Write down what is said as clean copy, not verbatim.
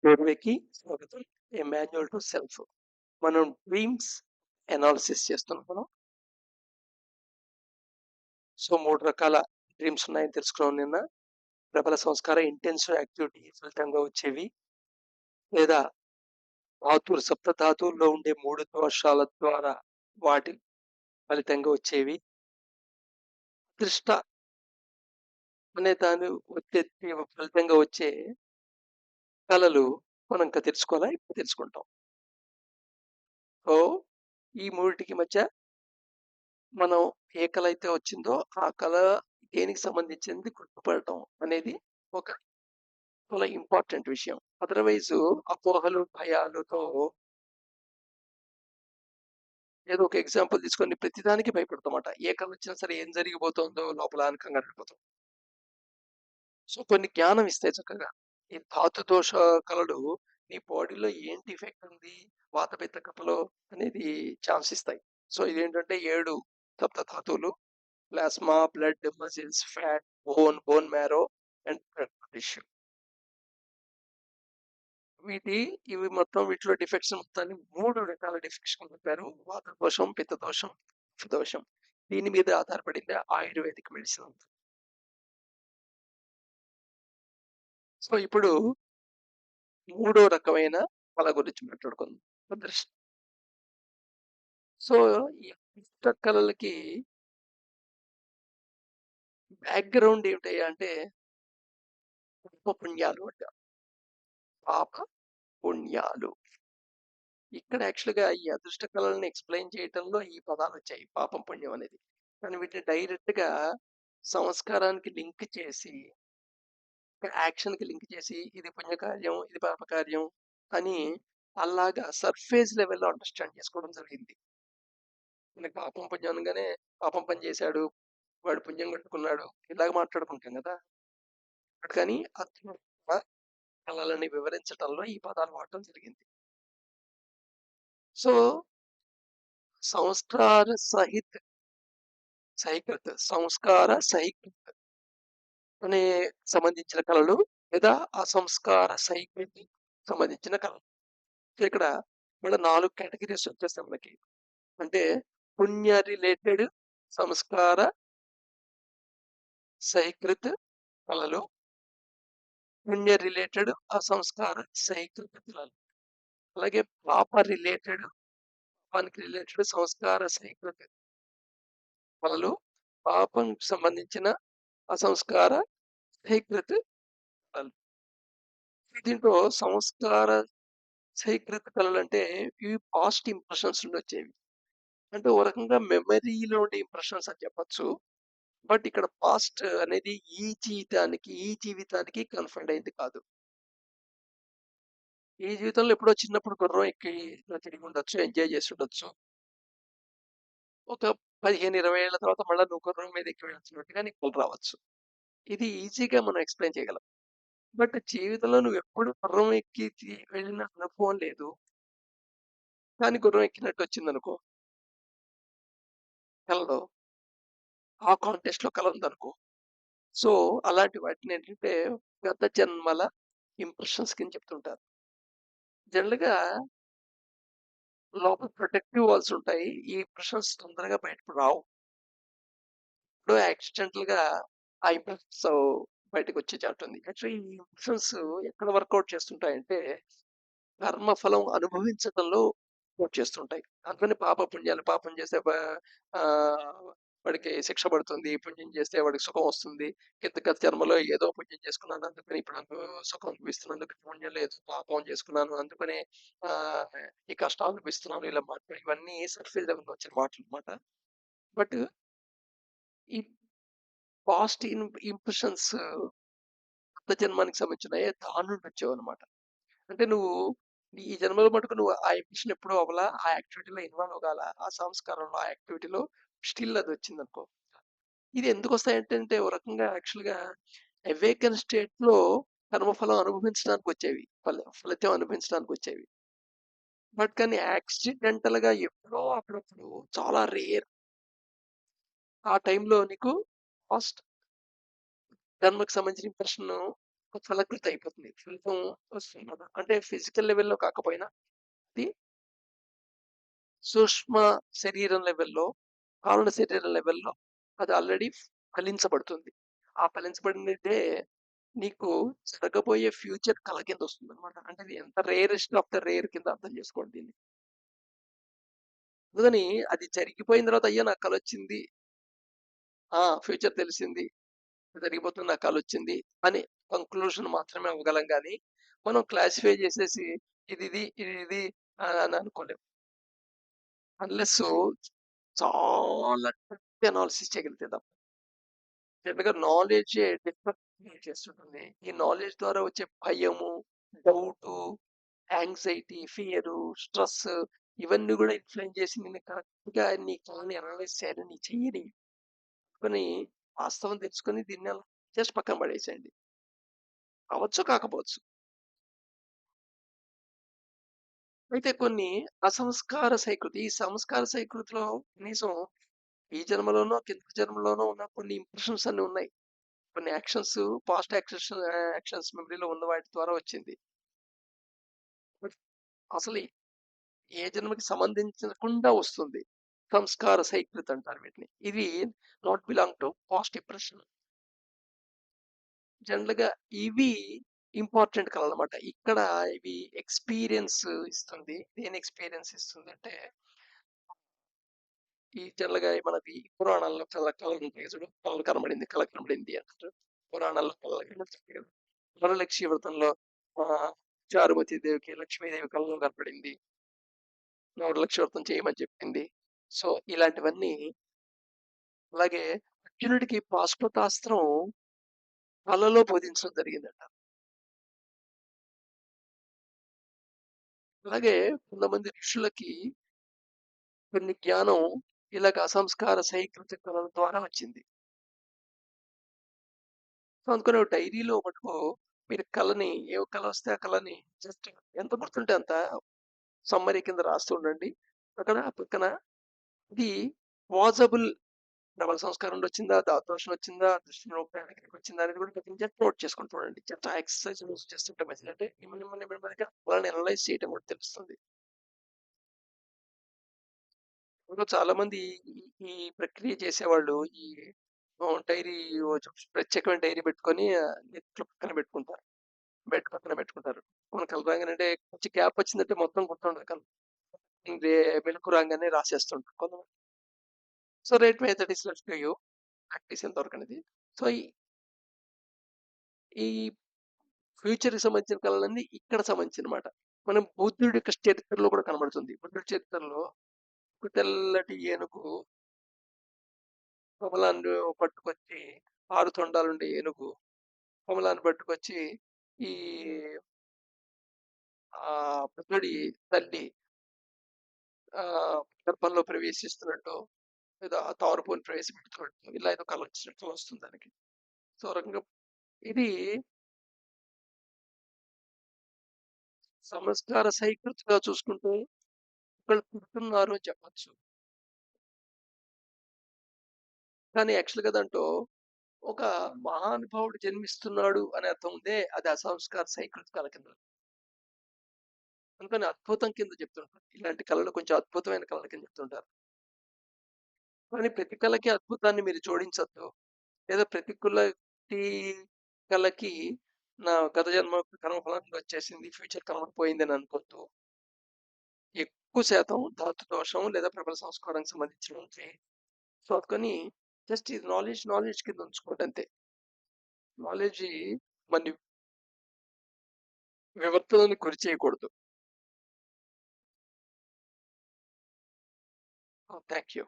డోర్వేకి స్వాగతం. ఏ manual to self. మనం dreams analysis చేస్తున్నాం మనం. సో 3 రకాల డ్రీమ్స్ ఉన్నాయని తెలుసుకున్నాం నిన్న. ప్రబల సంస్కార ఇంటెన్సివ్ యాక్టివిటీ ఫలితంగా వచ్చేవి, లేదా ధాతువులు సప్త ధాతువుల్లో ఉండే 3 దోషాల ద్వారా వాటి ఫలితంగా వచ్చేవి. అదృష్ట అనే దాని వచ్చే ఫలితంగా వచ్చే కళలు మనం ఇంకా తెలుసుకోవాలా? ఇప్పుడు తెలుసుకుంటాం. సో ఈ మూడిటికి మధ్య మనం ఏ కళ అయితే వచ్చిందో ఆ కళ దేనికి సంబంధించింది గుర్తుపడటం అనేది ఒక చాలా ఇంపార్టెంట్ విషయం. అదర్వైజ్ అపోహలు, భయాలతో ఏదో ఒక ఎగ్జాంపుల్ తీసుకొని ప్రతిదానికి భయపడతామట. ఏ కళ వచ్చినా సరే ఏం జరిగిపోతుందో లోపల అని కంగారు. సో కొన్ని జ్ఞానం ఇస్తాయి చక్కగా. ఈ ధాతు దోష కళలు నీ బాడీలో ఏం డిఫెక్ట్ ఉంది, వాత పిత్త కఫలో అనేది ఛాన్స్ ఇస్తాయి. సో ఇదేంటంటే 7 సప్త ధాతువులు: plasma, blood, muscles, fat, bone marrow and blood tissue. ఇవి మొత్తం వీటిలో డిఫెక్ట్స్ మొత్తాన్ని 3 రకాల డిఫెక్ట్స్ చెప్పారు: వాత దోషం, పిత్త దోషం, కఫ దోషం. దీని మీద ఆధారపడింది ఆయుర్వేదిక్ మెడిసిన్ అంతా. సో ఇప్పుడు 3వ రకమైన కళ గురించి మాట్లాడుకుందాం. దృష్టి. సో ఈ అదృష్ట కళలకి బ్యాక్‌గ్రౌండ్ ఏమిటయ్యా అంటే పాప పుణ్యాలు అంట. పాప పుణ్యాలు. ఇక్కడ యాక్చువల్‌గా ఈ అదృష్ట కళలను ఎక్స్‌ప్లెయిన్ చేయటంలో ఈ పదాలొచ్చాయి. పాపం, పుణ్యం అనేది. కానీ వీటిని డైరెక్ట్‌గా సంస్కారానికి లింక్ చేసి, యాక్షన్‌కి లింక్ చేసి ఇది పుణ్యకార్యం, ఇది పాపకార్యం అని అలాగా సర్ఫేస్ లెవెల్‌లో అండర్‌స్టాండ్ చేసుకోవడం జరిగింది. మనకి పాపం, పుణ్యం అనగానే పాపం పని చేశాడు, వాడు పుణ్యం కట్టుకున్నాడు ఇలాగ మాట్లాడుకుంటాం గదా! కానీ అదృష్ట కళలని వివరించటంలో ఈ పదాలు వాడటం జరిగింది. సో సంస్కార సహిత్ సంస్కార సహికృత్ అనే సంబంధించిన కళలు, లేదా అసంస్కార సైకిల్‌కి సంబంధించిన కళలు. సో ఇక్కడ మళ్ళా 4 కేటగరీస్ వచ్చేస్తాయి మనకి. అంటే పుణ్య రిలేటెడ్ సంస్కార సహికృత్ కళలు, పుణ్య రిలేటెడ్ అసంస్కార సహికృత్ కళలు. అలాగే పాపానికి రిలేటెడ్ సంస్కార సహికృత్ కళలు, పాపంకి సంబంధించిన అసంస్కార సహికృత్ కళలు. దీంట్లో సంస్కార సీక్రెట్ కళలంటే ఇవి పాస్ట్ ఇంప్రెషన్స్ నుండి వచ్చేవి. అంటే ఓ రకంగా మెమరీలో ఉండే ఇంప్రెషన్స్ అని చెప్పొచ్చు. బట్ ఇక్కడ పాస్ట్ అనేది ఈ జీవితానికి కన్ఫైన్డ్ అయింది కాదు. ఈ జీవితంలో ఎప్పుడో చిన్నప్పుడు గుర్రం ఎక్కి ఇలా తిరిగి ఉండొచ్చు, ఎంజాయ్ చేసి ఉండొచ్చు. ఒక 15, 20 ఏళ్ల తర్వాత మళ్ళా నువ్వు గుర్రం మీద ఎక్కి వెళ్తున్నట్టుగా నీకు కల రావచ్చు. ఇది ఈజీగా మనం ఎక్స్‌ప్లెయిన్ చేయగలం. బట్ జీవితంలో నువ్వెప్పుడు గుర్రం ఎక్కి వెళ్ళిన అనుభవం లేదు. కానీ గుర్రం ఎక్కినట్టు వచ్చిందనుకో కలలో, ఆ కాంటెక్స్ట్‌లో కల ఉందనుకో. సో, అలాంటి వాటినేంటంటే గత జన్మల ఇంప్రెషన్స్ కింద చెప్తుంటారు. జనరల్‌గా లోపల ప్రొటెక్టివ్ వాల్స్ ఉంటాయి. ఈ ఇంప్రెషన్స్ తొందరగా బయటకు రావు. ఎప్పుడో యాక్సిడెంటల్‌గా ఆ ఇంప్రెషన్స్ బయటకొచ్చే ఛాన్స్ ఉంది. యాక్చువల్లీ ఈ ఇంప్రెషన్స్ ఎక్కడ వర్కౌట్ చేస్తుంటాయంటే, కర్మఫలం అనుభవించటంలో వర్కౌట్ చేస్తుంటాయి. అందుకని పాపపుణ్యాలు, పాపం చేస్తే ఆహ్, వాడికి శిక్ష పడుతుంది. పుణ్యం చేస్తే వాడికి సుఖం వస్తుంది. గత జన్మలో ఏదో పుణ్యం చేసుకున్నాను. అందుకని ఇప్పుడు నాకు సుఖం అనిపిస్తున్నందుకు పుణ్యం లేదు. పాపం చేసుకున్నాను. అందుకనే ఆహ్, ఈ కష్టాలు అనిపిస్తున్నాను. ఇలా మాట్లాడి ఇవన్నీ సర్ఫేస్ లెవెల్‌లో వచ్చిన మాటలన్నమాట. బట్ ఈ పాస్ట్ ఇంప్రెషన్స్ గత జన్మానికి సంబంధించినయి దాని నుండి వచ్చేవన్నమాట. అంటే నువ్వు ఈ జన్మలో మటుకు నువ్వు ఆ ఇంప్రెషన్ ఎప్పుడూ అవ్వలా. ఆ యాక్టివిటీలో ఇన్వాల్వ్ కాల. ఆ సంస్కారంలో, ఆ యాక్టివిటీలో స్టిల్ అదొచ్చిందనుకో. ఇది ఎందుకొస్తాయంటంటే ఓ రకంగా యాక్చువల్‌గా అవేకెన్ స్టేట్‌లో కర్మఫలం అనుభవించడానికొచ్చేవి. ఫలితం అనుభవించడానికొచ్చేవి. బట్ కానీ యాక్సిడెంటల్‌గా ఎప్పుడో అప్పుడప్పుడు చాలా రేర్. ఆ టైంలో నీకు పాస్ట్ జన్మకి సంబంధించిన ఇంప్రెషన్ ఫలకృతి అయిపోతుంది. ఫలితం వస్తుందన్నమాట. అంటే ఫిజికల్ లెవెల్‌లో కాకపోయినా అది సూక్ష్మ శరీరం లెవెల్‌లో, కారణ శరీరం లెవెల్‌లో అది ఆల్రెడీ ఫలించబడుతుంది. ఆ ఫలించబడినదే నీకు జరగబోయే ఫ్యూచర్ కల కింద వస్తుందన్నమాట. అంటే ఇది ఎంత రేరెస్ట్ ఆఫ్ ద రేర్ కింద అర్థం చేసుకోండి దీన్ని. అందుకని అది జరిగిపోయిన తర్వాత అయ్యో! నాకు కలొచ్చింది. ఫ్యూచర్ తెలిసింది. జరిగిపోతుంది నాకు కలొచ్చింది అని కంక్లూషన్ మాత్రమే అవ్వగలం గానీ, మనం క్లాసిఫై చేసేసి ఇది అని అనుకోలేం. అన్‌లెస్సు చాలా డెప్త్ అనాలిసిస్ చేయగలిగితే తప్ప. జనరల్‌గా నాలెడ్జే డెప్త్ క్రియేట్ చేస్తుంటుంది. ఈ నాలెడ్జ్ ద్వారా వచ్చే భయము, డౌటు, యాంక్సైటీ, ఫియరు, స్ట్రెస్ ఇవన్నీ గూడా ఇన్‌ఫ్లుయెన్స్ చేసి నిన్ను కరెక్ట్‌గా నీ కలని అనలైజ్ చేయాలి. నీ చెయ్యిని పట్టుకొని వాస్తవం తెలుసుకొని దీన్ని అలా జస్ట్ పక్కన పడేసేయండి. అవ్వచ్చు, కాకపోవచ్చు. అయితే కొన్ని అసంస్కార సైకృతి. ఈ సంస్కార సైకృతిలో కనీసం ఈ జన్మలోనో, కిందటి జన్మలోనో ఉన్న కొన్ని ఇంప్రెషన్స్ అన్నీ ఉన్నాయి. కొన్ని యాక్షన్స్, పాస్ట్ యాక్షన్స్ మెమరీలో ఉన్న వాటి ద్వారా వచ్చింది. బట్ అసలు ఏ జన్మకి సంబంధించకుండా వస్తుంది. సంస్కార సైకృతి అంటారు వీటిని. ఇవి not belong to past impression. జనరల్‌గా ఇవి ఇంపార్టెంట్ కలలన్నమాట. ఇక్కడ ఇవి ఎక్స్‌పీరియన్స్ ఇస్తుంది. దేని ఎక్స్‌పీరియన్స్ ఇస్తుందంటే, ఈ జనరల్‌గా మనకి పురాణాల్లో కళలుంటాయి చూడు. కళలు కనబడింది, కల కనబడింది అంటారు. పురాణాల్లో కళలు కనబడతాయి కదా! వరలక్ష్మి వ్రతంలో చారుమతి దేవికి లక్ష్మీదేవి కలలో కనపడింది. వరలక్ష్మి వ్రతం చేయమని చెప్పింది. సో, ఇలాంటివన్నీ అలాగే అర్జునుడికి పాశుపతాస్త్రం కలలో బోధించడం జరిగిందట. అలాగే కొంతమంది ఋషులకి కొన్ని జ్ఞానం ఇలాగ అసంస్కార సైకృతిక కళల ద్వారా వచ్చింది. సో, అందుకని ఒక డైరీలో మటుకు మీరు కళని ఏ కళ వస్తే ఆ కళని జస్ట్ ఎంత గుర్తుంటే అంత సమ్మరీ కింద రాస్తూ ఉండండి. అక్కడ పక్కన ఇది పాజిబుల్ డబల్ సంస్కారం నుండి వచ్చిందా? ధాతుదోషం వచ్చిందా? దృష్టి వచ్చిందా? అనేది కూడా కొంచెం జస్ట్ నోట్ చేసుకొని చూడండి. జస్ట్ ఆ ఎక్సర్‌సైజ్ రోజు చేస్తుంటే మంచిది. అంటే నెమ్మదిగా వాళ్ళని అనలైజ్ చేయడం కూడా తెలుస్తుంది. ఇప్పుడు చాలామంది ఈ ఈ ప్రక్రియ చేసేవాళ్ళు ఈ డైరీ ప్రత్యేకమైన డైరీ పెట్టుకొని నెత్తిలో పక్కన పెట్టుకుంటారు. బెడ్ పక్కన పెట్టుకుంటారు. మన కళ్ళు రాంగానంటే కొంచెం గ్యాప్ వచ్చిందంటే మొత్తం గుర్తుండదు కళ్ళు. మెలుకు రాంగానే రాసేస్తుంటారు కొంతమంది. So, right method is left to you. Practice ఎంతవరకనేది. సో, ఈ ఈ ఫ్యూచర్‌కి సంబంధించిన కళలన్నీ ఇక్కడ సంబంధించినమాట. మనం బుద్ధుడి యొక్క చరిత్రలో కూడా కనబడుతుంది. బుద్ధుడి చరిత్రలో ఒక తెల్లటి ఏనుగు కమలాన్ని పట్టుకొచ్చి 6 తొండాలుండే ఏనుగు కమలాన్ని పట్టుకొచ్చి ఈ బుద్ధుడి తల్లి గర్భంలో ప్రవేశిస్తున్నట్టు లేదా ఆ తామరపుని ప్రవేశపెడుతున్నట్టు ఇలా ఏదో కల వచ్చినట్టు వస్తుంది దానికి. సో, ఆ రకంగా ఇది సంస్కార సహికృతిగా చూసుకుంటే ఒకళ్ళు పుడుతున్నారు అని చెప్పొచ్చు. కానీ యాక్చువల్‌గా దాంట్లో ఒక మహానుభావుడు జన్మిస్తున్నాడు అనే అర్థం ఉందే అది అసంస్కార సైకృతికాల కింద. అందుకని అద్భుతం కింద చెప్తుంటారు. ఇలాంటి కళలు కొంచెం అద్భుతమైన కళల కింద చెప్తుంటారు. కానీ ప్రతి కళకి అద్భుతాన్ని మీరు జోడించొద్దు. లేదా ప్రతి కళకి నా గత జన్మ కర్మఫలం వచ్చేసింది. ఫ్యూచర్ కర్మ పోయిందని అనుకోవద్దు. ఎక్కువ శాతం ధాతు దోషం లేదా ప్రబల సంస్కారానికి సంబంధించినవి ఉంటాయి. సో, అందుకని జస్ట్ ఇది నాలెడ్జ్ కింద ఉంచుకోండి అంతే. నాలెడ్జి మన్ని వివర్తనానికి గురి చేయకూడదు. Thank you.